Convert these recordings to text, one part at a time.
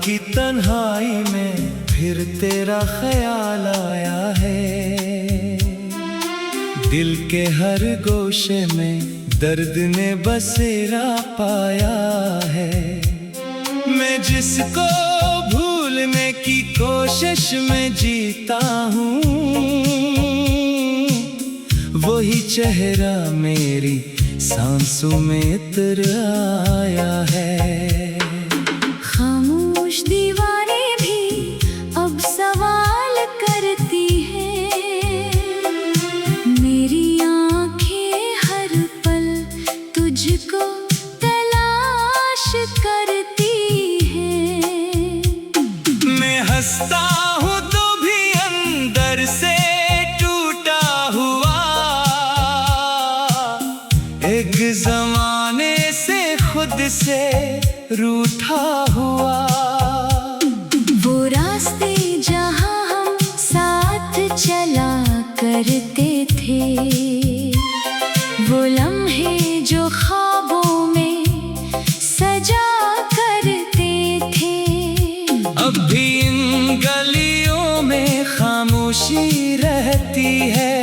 की तन्हाई में फिर तेरा ख्याल आया है। दिल के हर गोशे में दर्द ने बसेरा पाया है। मैं जिसको भूलने की कोशिश में जीता हूँ, वही चेहरा मेरी सांसों में इतर आया है। खामोश दीवारें भी अब सवाल करती हैं। मेरी आंखें हर पल तुझको तलाश करती हैं। मैं हंसता हूँ तो भी अंदर से टूटा हुआ, एक जमाने से खुद से रूठा हुआ। वो रास्ते जहाँ हम साथ चला करते थे, वो लम्हे जो ख्वाबों में सजा करते थे, अब भी इन गलियों में खामोशी रहती है।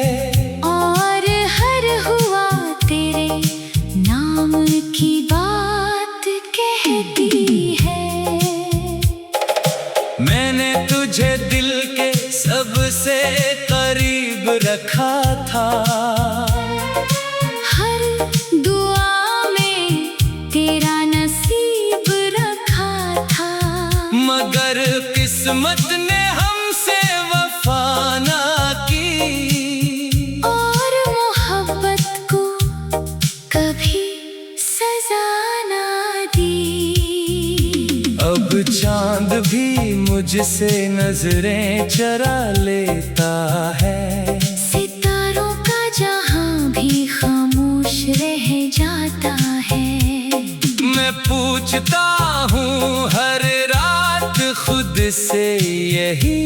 और हर हुआ तेरे नाम की बात कहती है। मैंने तुझे दिल के सबसे करीब रखा था। हर दुआ में तेरा नसीब रखा था, मगर किस्मत ने हमसे वफा ना की, और मोहब्बत को कभी सजा ना दी। अब चांद भी मुझसे नजरें चरा लेता है। सितारों का जहां भी खामोश रह जाता है। मैं पूछता हूँ हर रात खुद से यही,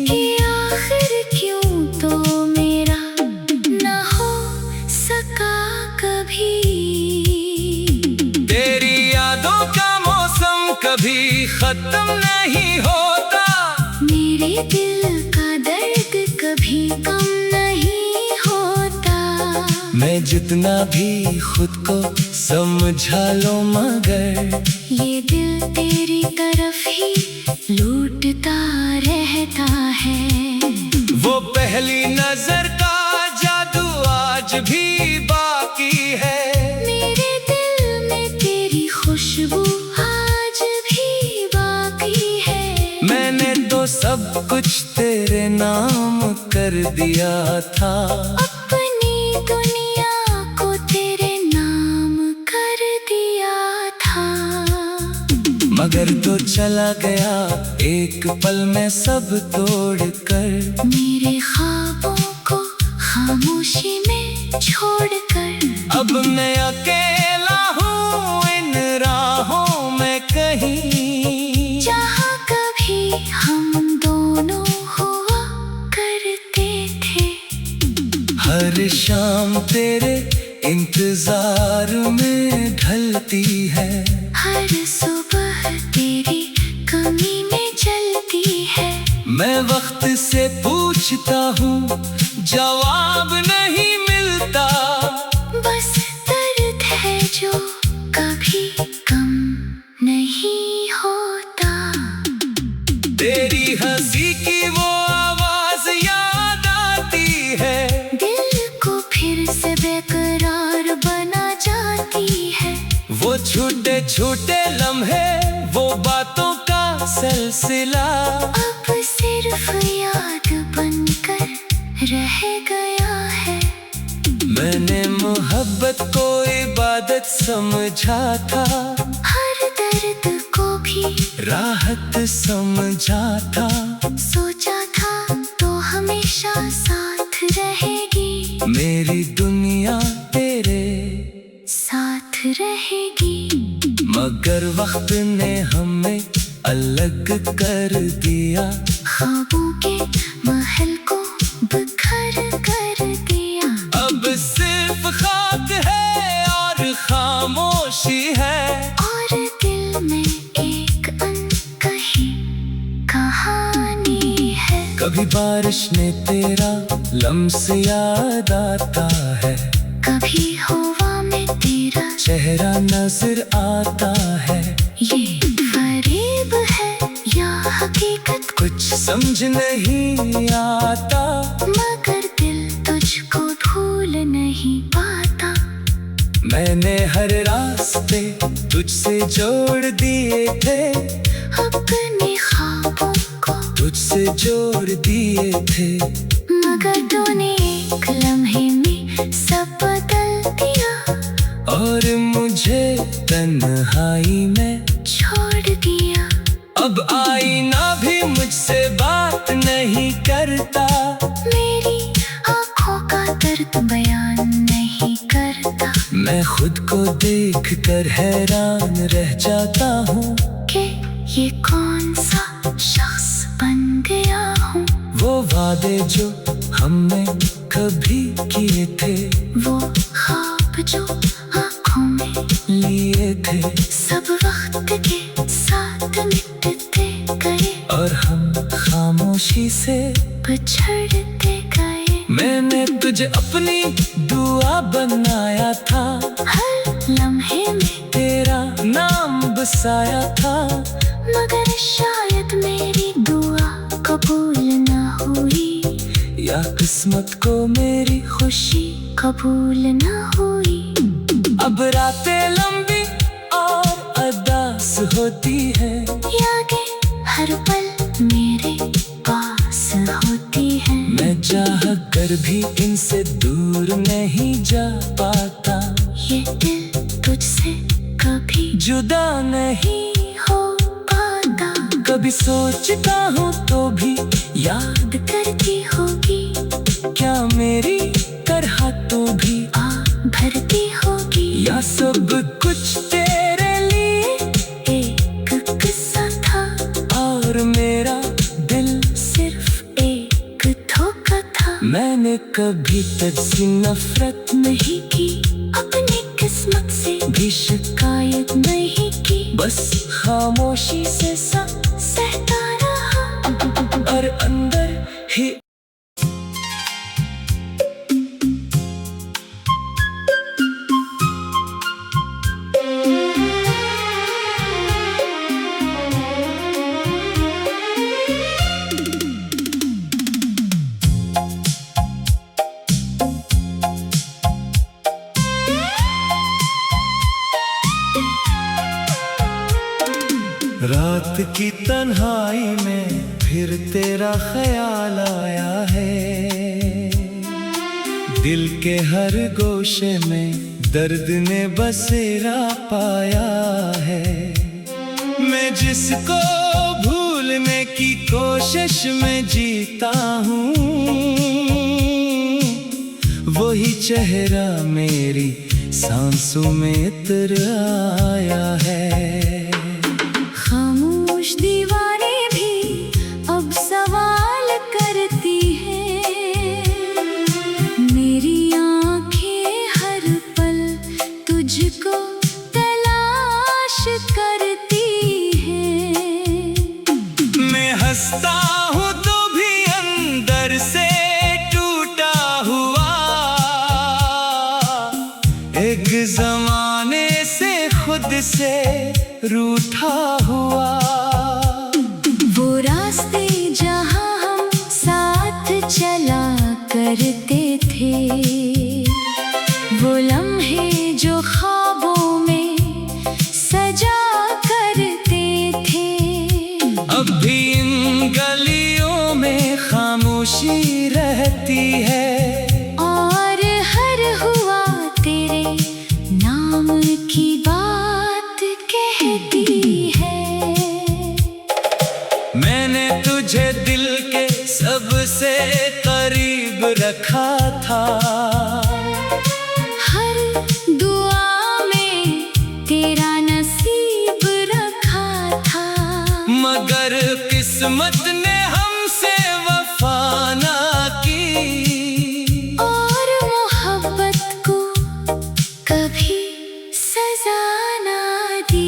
कि आखिर क्यों तो मेरा न हो सका कभी। तेरी यादों का मौसम कभी खत्म नहीं होता, मेरे दिल का दर्द कभी कम नहीं होता। मैं जितना भी खुद को समझा लो मगर ये दिल तेरी तरफ ही लौटता रहता है। वो पहली नजर का जादू आज भी बाकी है। मेरे दिल में तेरी खुशबू आज भी बाकी है। मैंने तो सब कुछ तेरे नाम कर दिया था, अपनी दुनिया को तेरे नाम कर दिया था। मगर तो चला गया एक पल में सब तोड़ कर, मेरे ख्वाबों को खामोशी में छोड़कर। अब मैं अकेला हूँ इन राहों में कहीं, जहाँ कभी हम दोनों हुआ करते थे। हर शाम तेरे इंतजार में ढलती है, हर सुबह तेरी कमी में जलती है। मैं वक्त से पूछता हूँ जवाब नहीं मिलता, बस दर्द है जो कभी कम नहीं होता। तेरी हंसी की वो आवाज याद आती है, दिल को फिर से बेकरार बना जाती है। वो छोटे छोटे लम्हे वो बातों का सिलसिला, अब सिर्फ याद बनकर रह गया है। मैंने मोहब्बत को इबादत समझा था, हर दर्द को भी राहत समझा था। सोचा था तो हमेशा साथ रहेगी, मेरी दुनिया तेरे साथ रहेगी। मगर वक्त ने हमें अलग कर दिया, ख्वाबों के महल को बिखर कर दिया। अब सिर्फ खाक है और खामोशी है, और दिल में एक अनकही जश्न तेरा लम्स याद आता है, कभी हवा में तेरा चेहरा नजर आता है। ये फरेब है या हकीकत कुछ समझ नहीं आता, मगर दिल तुझको भूल नहीं पाता। मैंने हर रास्ते तुझसे जोड़ दिए थे, अपने ख्वाबों को तुझसे जोड़ दिए थे। मगर तूने एक लम्हे में सब बदल दिया, और मुझे तन्हाई में छोड़ दिया। अब आईना भी मुझसे बात नहीं करता, मेरी आँखों का दर्द बयान नहीं करता। मैं खुद को देख कर हैरान रह जाता हूँ कि ये कौन सा शख्स बन गया हूँ। वो वादे जो हमने कभी किए थे, वो ख्वाब जो आँखों में लिए थे, सब वक्त के साथ मिटते गए और हम खामोशी से बिछड़ते गए। मैंने तुझे अपनी दुआ बनाया था, हर लम्हे में तेरा नाम बसाया था। मगर शायद मेरी दुआ कबूल न हुई, या किस्मत को मेरी खुशी कबूल न हुई। अब रातें लंबी और अदास होती है, यादें हर पल मेरे पास होती है। मैं चाह कर भी इनसे दूर नहीं जा पाता, ये दिल तुझसे कभी जुदा नहीं हो पाता। कभी सोचता हूँ तो भी याद करती होगी क्या मेरी तरह तो भी आ भरती होगी। या सब कुछ तेरे लिए एक किस्सा था और मेरा दिल सिर्फ एक धोखा था। मैंने कभी तुझसे नफरत नहीं की अपनी किस्मत से भी शिकायत नहीं की, बस खामोशी से सहता रहा और अंदर ही। रात की तन्हाई में फिर तेरा ख्याल आया है, दिल के हर गोशे में दर्द ने बसेरा पाया है। मैं जिसको भूलने की कोशिश में जीता हूँ, वही चेहरा मेरी सांसों में इतर आया है। खामोश दीवारें भी अब सवाल करती हैं, मेरी आँखें हर पल तुझको तलाश करती हैं। मैं हंसता हूँ तो भी अंदर से टूटा हुआ, एक जमाने से खुद से रूठा हुआ। वो रास्ते जहाँ हम साथ चला करते थे, वो लम्हे जो ख्वाबों में सजा करते थे। अब भी इन गलियों में खामोशी रहती है, और हर हुआ तेरे नाम की बात कहती है। मैंने तुझे दिल के सबसे करीब रखा था, हर दुआ में तेरा नसीब रखा था। मगर किस्मत ने हमसे वफा ना की, और मोहब्बत को कभी सजा ना दी।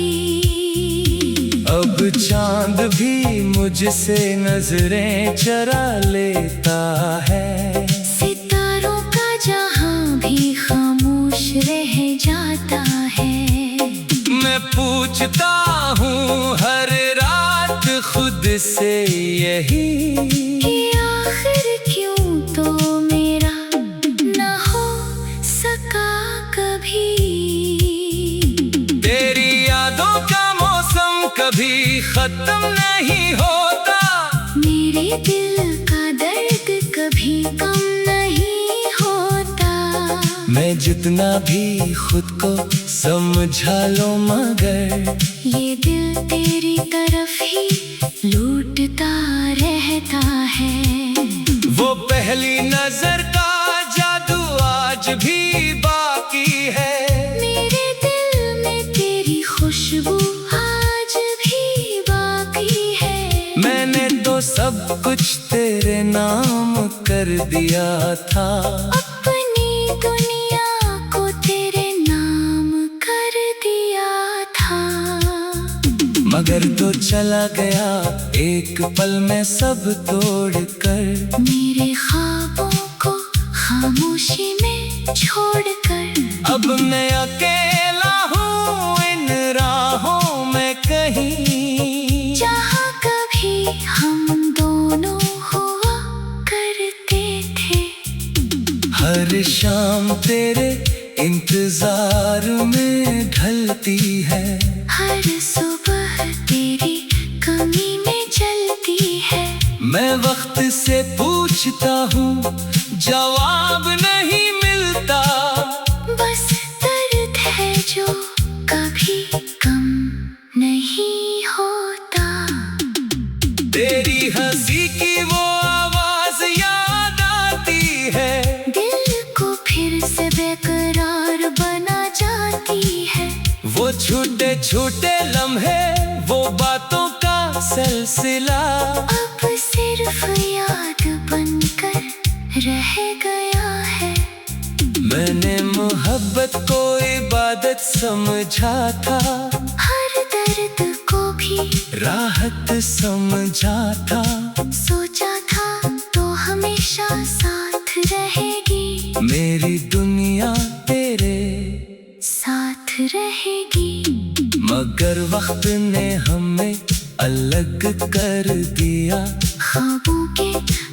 अब चांद भी मुझ मुझसे नजरें चरा लेता है। सितारों का जहां भी खामोश रह जाता है। मैं पूछता हूँ हर रात खुद से यही कि आखिर क्यों तो मेरा न हो सका कभी। तेरी यादों का मौसम कभी खत्म नहीं होता। मेरे दिल का दर्द कभी कम नहीं होता। मैं जितना भी खुद को समझा लो मगर ये दिल तेरी तरफ ही लूटता रहता है। वो पहली नजर का जादू आज भी बाकी है। मेरे दिल में तेरी खुशबू आज भी बाकी है। मैंने तो सब कुछ तेरे नाम कर दिया था। अपनी दुनिया को तेरे नाम कर दिया था। मगर तो चला गया एक पल में सब तोड़ कर। मेरे ख्वाबों को खामोशी में छोड़कर। अब मैं अकेला हूँ इन राहों में कहीं, जहाँ कभी हम दोनों हुआ करते थे। हर शाम तेरे इंतजार में ढलती है। हर सुबह तेरी कमी में जलती है। मैं वक्त से पूछता हूँ जवाब नहीं मिलता। बस दर्द है जो कभी कम नहीं होता। तेरी हंसी की वो आवाज याद आती है। दिल को फिर से बेकरार बना जाती है। वो छोटे छोटे लम्हे वो बातों का सिलसिला अब सिर्फ याद बनकर रह गया है। मैंने मोहब्बत को इबादत समझा था। हर दर्द को भी राहत समझा था। सोचा था तो हमेशा साथ रहेगी। मेरी दुनिया तेरे साथ रहेगी। मगर वक्त ने हमें अलग कर दिया। ख्वाबों के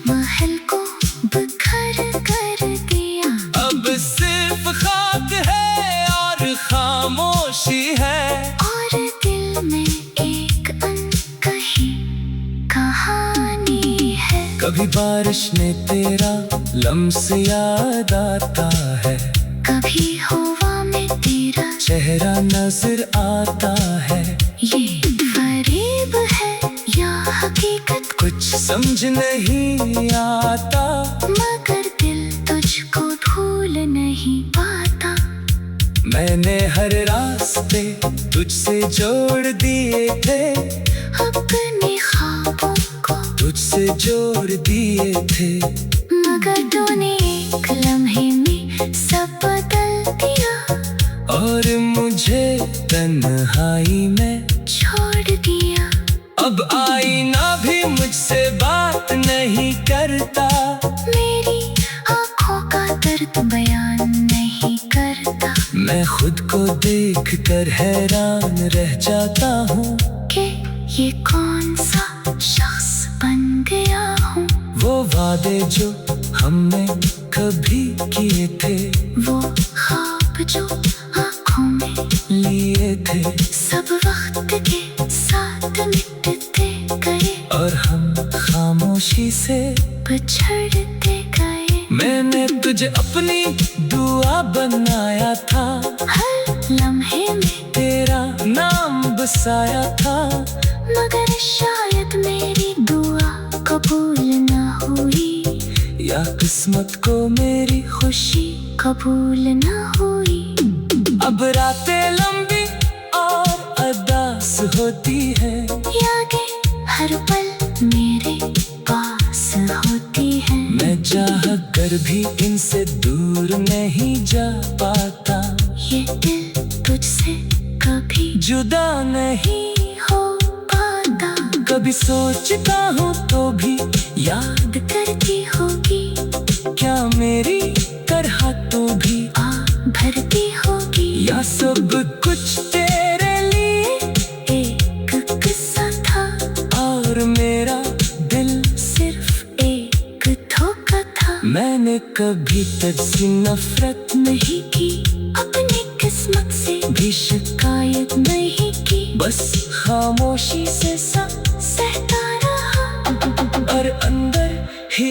महल को बिखर कर दिया। अब सिर्फ खाक है और खामोशी है। और दिल में एक अनकही कहानी है। कभी बारिश ने तेरा लम्स याद आता है। कभी हवा में तेरा चेहरा नजर आता है। ये फरेब है या हकीकत कुछ समझ नहीं आता। मगर दिल तुझको भूल नहीं पाता। मैंने हर रास्ते तुझसे जोड़ दिए थे। अपने ख्वाबों को तुझसे जोड़ दिए थे। मगर तूने एक लम्हे में सब बदल दिया। और मुझे तन्हाई में छोड़ दिया। अब आईना भी मुझसे बात नहीं करता। मेरी आँखों का दर्द बयान नहीं करता। मैं खुद को देख कर हैरान रह जाता हूँ कि ये कौन सा शख्स बन गया हूँ। वो वादे जो हमने कभी किए थे। वो ख्वाब जो आँखों में लिए थे। सब वक्त के साथ मिटते गए। और हम खामोशी से बिछड़ते गए। मैंने तुझे अपनी दुआ बनाया था। हर लम्हे में तेरा नाम बसाया था। मगर शायद मेरी दुआ कबूल न हुई। या किस्मत को मेरी खुशी कबूल न हुई। अब रातें लंबी और अदास होती है। यादें हर पल मेरे पास होती है। मैं चाह कर भी इनसे दूर नहीं जा पाता। ये दिल तुझसे कभी जुदा नहीं हो पाता। कभी सोचता हूँ तो भी याद करती होगी, क्या मेरी तरह तो भी आ भरती होगी। या सब कुछ तेरे लिए एक किस्सा था और मेरा दिल सिर्फ एक धोखा था। मैंने कभी तुझसे नफरत नहीं की, अपनी किस्मत से भी शिकायत नहीं की, बस खामोशी से सब सहता रहा और अंदर ही।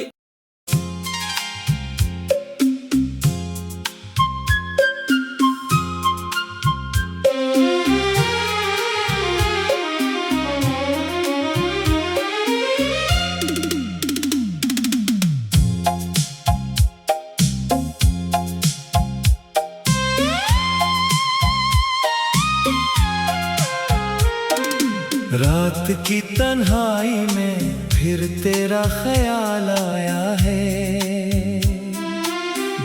रात की तन्हाई में फिर तेरा ख्याल आया है,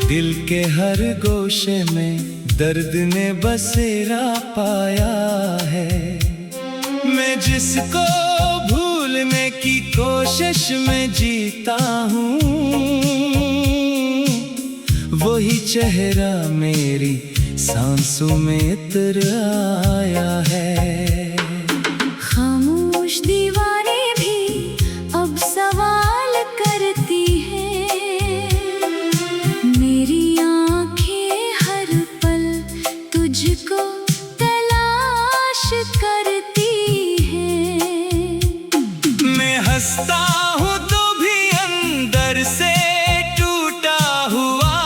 दिल के हर गोशे में दर्द ने बसेरा पाया है। मैं जिसको भूलने की कोशिश में जीता हूँ, वही चेहरा मेरी सांसों में इतर आया है। खामोश दीवारें भी अब सवाल करती हैं, मेरी आंखें हर पल तुझको तलाश करती हैं। मैं हंसता हूँ तो भी अंदर से टूटा हुआ,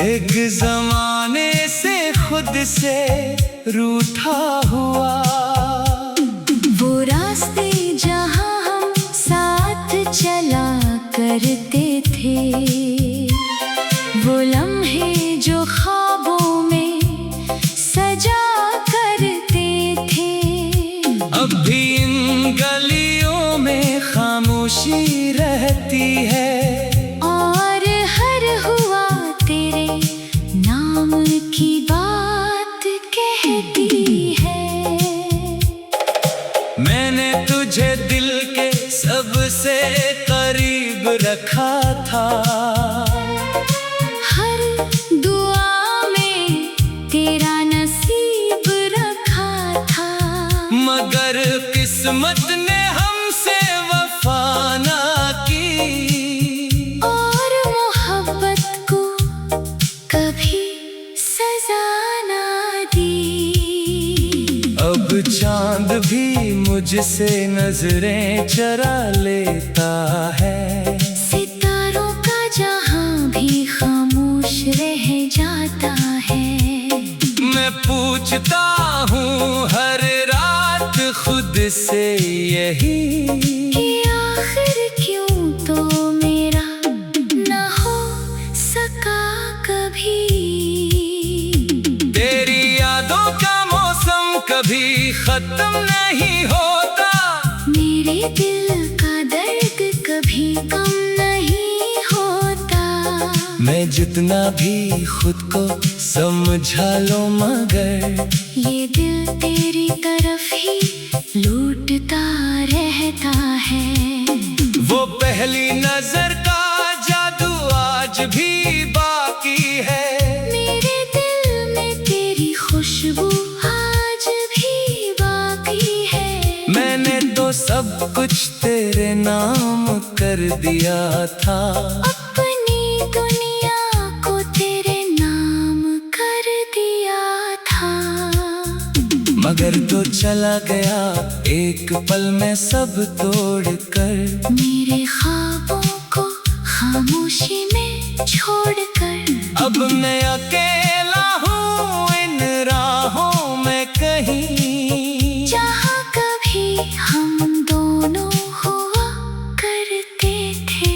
एक जमाने से खुद से रूठा हुआ। वो रास्ते जहाँ हम साथ चला करते थे, वो लम्हे जो ख्वाबों में सजा करते थे, अब भी इन गलियों में खामोशी रहती है। और हर हुआ तेरे नाम की बात कहती है। मैंने तुझे दिल के सबसे करीब रखा था, हर दुआ में तेरा नसीब रखा था, मगर किस्मत ने हमसे वफा ना की, और मोहब्बत को कभी सजा ना दी। अब चांद भी मुझसे नजरें चरा लेता है, सितारों का जहां भी खामोश रह जाता है। मैं पूछता हूँ हर रात खुद से यही, कि आखिर क्यों तो मेरा न हो सका कभी। तेरी यादों का मौसम कभी खत्म नहीं होता, मेरे दिल का दर्द कभी कम नहीं होता। मैं जितना भी खुद को समझा लो मगर ये दिल तेरी तरफ ही लूटता रहता है। वो पहली नजर का जादू आज भी बाकी है, मेरे दिल में तेरी खुशबू आज भी बाकी है। मैंने तो सब कुछ तेरे नाम कर दिया था, अपनी दुनिया को तेरे नाम कर दिया था। मगर तो चला गया एक पल में सब तोड़ कर, मेरे ख्वाबों को खामोशी में छोड़कर। अब मैं अकेला हूँ इन राहों में कहीं, जहाँ कभी हम दोनों हुआ करते थे।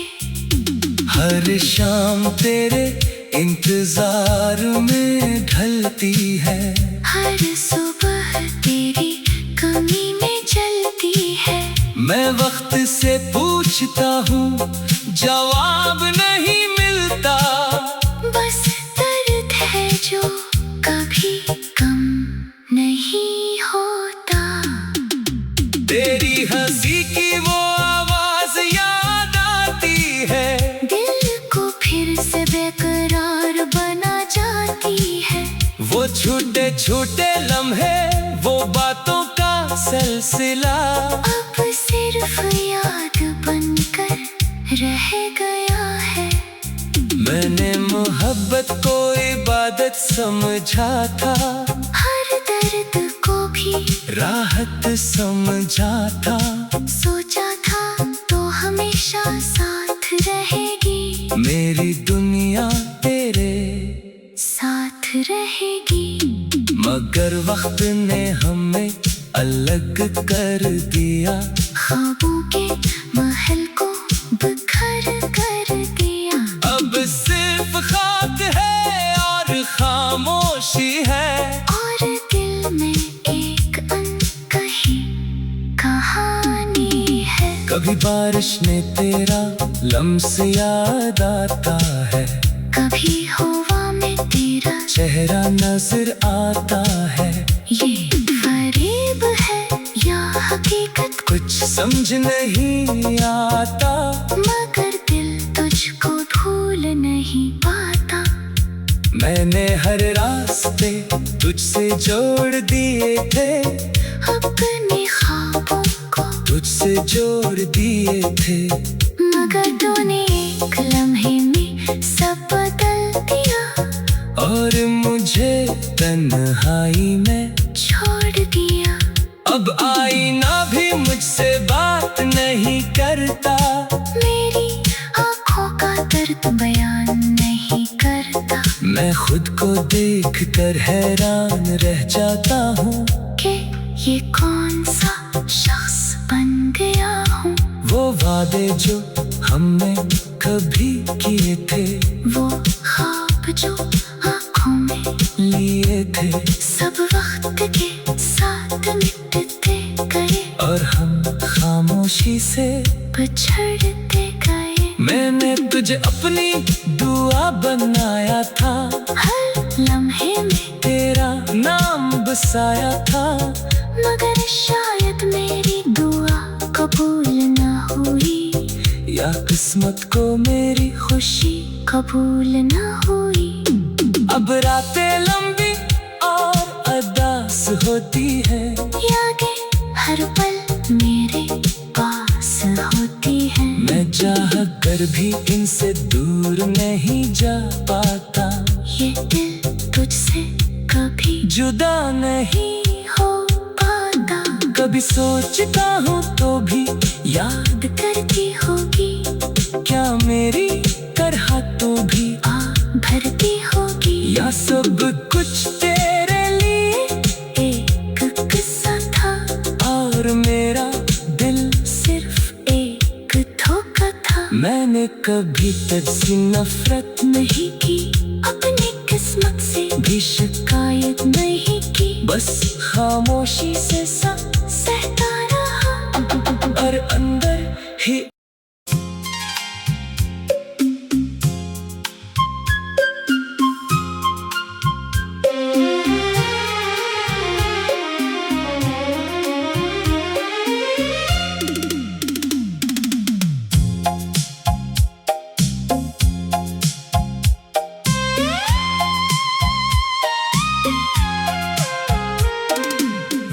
हर शाम तेरे इंतजार में ढलती है, हर सुबह तेरी कमी में जलती है। मैं वक्त से पूछता हूँ जवाब नहीं मिलता, बस दर्द है जो कभी कम नहीं होता। सिलसिला अब सिर्फ याद बनकर रह गया है। मैंने मोहब्बत को इबादत समझा था, हर दर्द को भी राहत समझा था। सोचा था तो हमेशा साथ रहेगी, मेरी दुनिया तेरे साथ रहेगी। मगर वक्त ने हमें अलग कर दिया, ख्वाबों के महल को बिखर कर दिया। अब सिर्फ खाक है और खामोशी है, और दिल में एक अनकही कहानी है। कभी बारिश ने तेरा लम्स याद आता है, कभी हवा में तेरा चेहरा नजर आता है। ये फरेब है या हकीकत, कुछ समझ नहीं आता, मगर दिल तुझको भूल नहीं पाता। मैंने हर रास्ते तुझसे जोड़ दिए थे, अपने ख्वाबों को तुझसे जोड़ दिए थे। मगर तूने एक लम्हे में सब बदल दिया, और मुझे तन्हाई में छोड़ दिया। अब आईना भी मुझसे बात नहीं करता, मेरी आँखों का दर्द बयान नहीं करता। मैं खुद को देख कर हैरान रह जाता हूँ कि ये कौन सा शख्स बन गया हूँ। वो वादे जो हमने कभी किए थे, वो ख्वाब जो आँखों में लिए थे, सब वक्त के साथ मिटते गए और हम खामोशी से बिछड़ते गए। मैंने तुझे अपनी दुआ बनाया था, हर लम्हे में तेरा नाम बसाया था। मगर शायद मेरी दुआ कबूल न हुई, या किस्मत को मेरी खुशी कबूल न हुई। अब रातें लंबी और अदास होती है, यादें हर पल मेरे पास होती है। मैं चाह कर भी इनसे दूर नहीं जा पाता, ये दिल तुझसे कभी जुदा नहीं हो पाता। कभी सोचता हूँ तो भी याद करती होगी, क्या मेरी तरह तो भी आ भरती होगी। या सब कुछ तेरे लिए एक किस्सा था, और मेरा दिल सिर्फ एक धोखा था। मैंने कभी तुझसे नफरत नहीं की, अपनी किस्मत से भी शिकायत नहीं की। बस खामोशी से सब सहता रहा और अंदर ही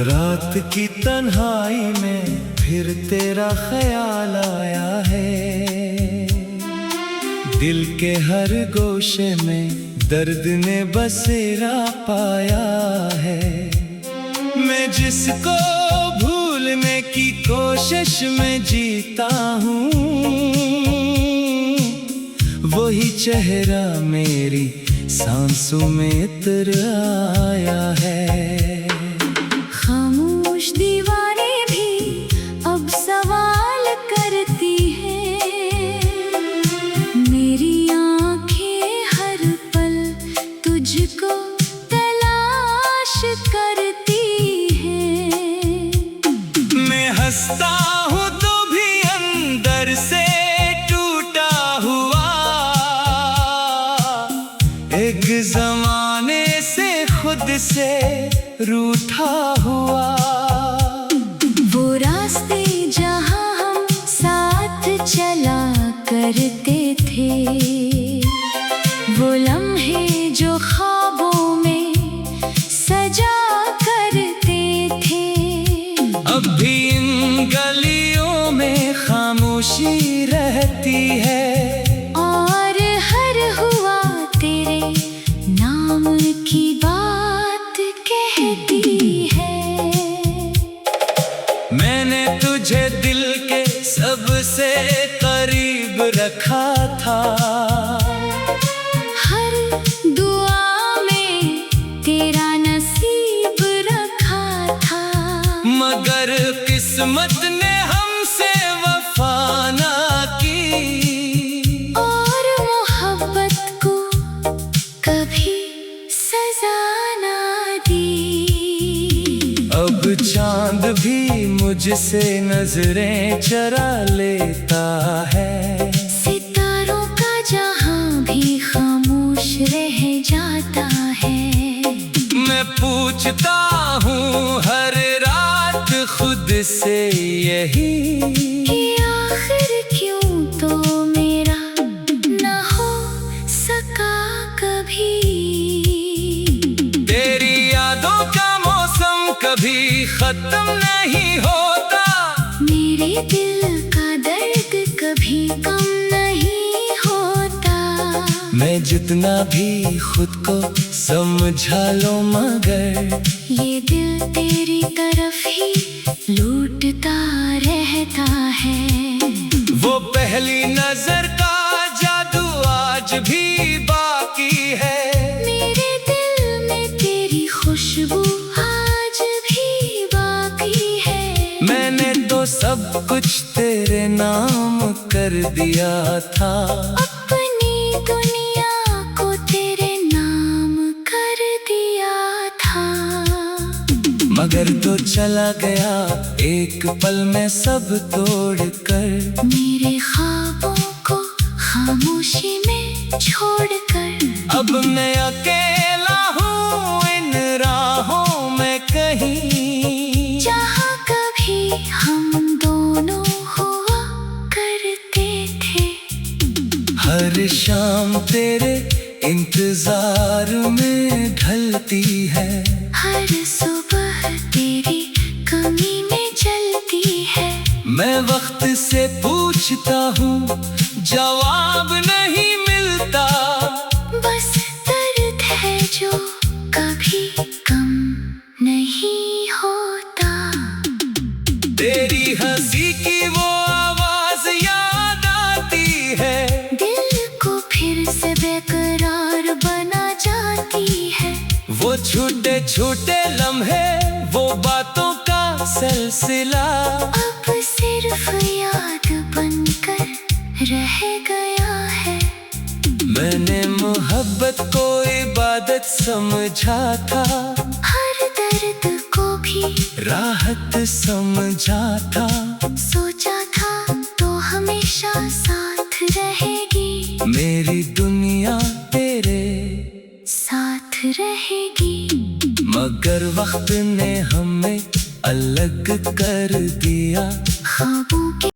रात की तन्हाई में फिर तेरा ख्याल आया है, दिल के हर गोशे में दर्द ने बसेरा पाया है। मैं जिसको भूलने की कोशिश में जीता हूँ, वही चेहरा मेरी सांसों में इतर आया है। खामोश दीवारें भी अब सवाल करती हैं, मेरी आंखें हर पल तुझको तलाश करती हैं। मैं हंसता हूँ तो भी अंदर से टूटा हुआ, एक जमाने से खुद से रूठा हुआ। वो रास्ते जहाँ हम साथ चला करते थे, वो लम्हे जो ख्वाबों में सजा करते थे। लिखा था। हर दुआ में तेरा नसीब रखा था, मगर किस्मत ने हमसे वफा ना की, और मोहब्बत को कभी सजा ना दी। अब चांद भी मुझसे नजरें चरा लेता है, सितारों का जहां भी खामोश रह जाता है। मैं पूछता हूँ हर रात खुद से यही, कि आखिर क्यों तो मेरा न हो सका कभी। तेरी यादों का मौसम कभी खत्म नहीं होता, मेरे दिल का दर्द कभी कम नहीं होता। मैं जितना भी खुद को समझा लूं मगर ये दिल तेरी तरफ ही लूटता रहता है। वो पहली नजर का जादू आज भी बाकी है, मेरे दिल में तेरी खुशबू आज भी बाकी है। मैंने तो सब कुछ तेरे नाम कर दिया था, अपनी दुनिया को तेरे नाम कर दिया था। मगर तो चला गया एक पल में सब तोड़ कर, मेरे ख्वाबों को खामोशी में छोड़कर। अब मैं अकेला हूँ इन राहों में कहीं, जहाँ कभी हम दोनों हुआ करते थे। हर शाम तेरे इंतजार में ढलती है, हर सुबह तेरी कमी में जलती है। मैं वक्त से पूछता हूँ जवाब नहीं मिलता, बस दर्द है जो कभी कम नहीं होता। तेरी हंसी की वो आवाज याद आती है, दिल को फिर से बेकरार बना जाती है। वो छोटे छोटे लम्हे वो बातों का सिलसिला, अब सिर्फ याद बनकर रह गया है। मैंने मोहब्बत को इबादत समझा था, हर दर्द को भी राहत समझा था, सोचा था तो हमेशा साथ रहेगी। मेरी दुनिया तेरे साथ रहेगी। मगर वक्त ने हमें अलग कर दिया। ख्वाबों के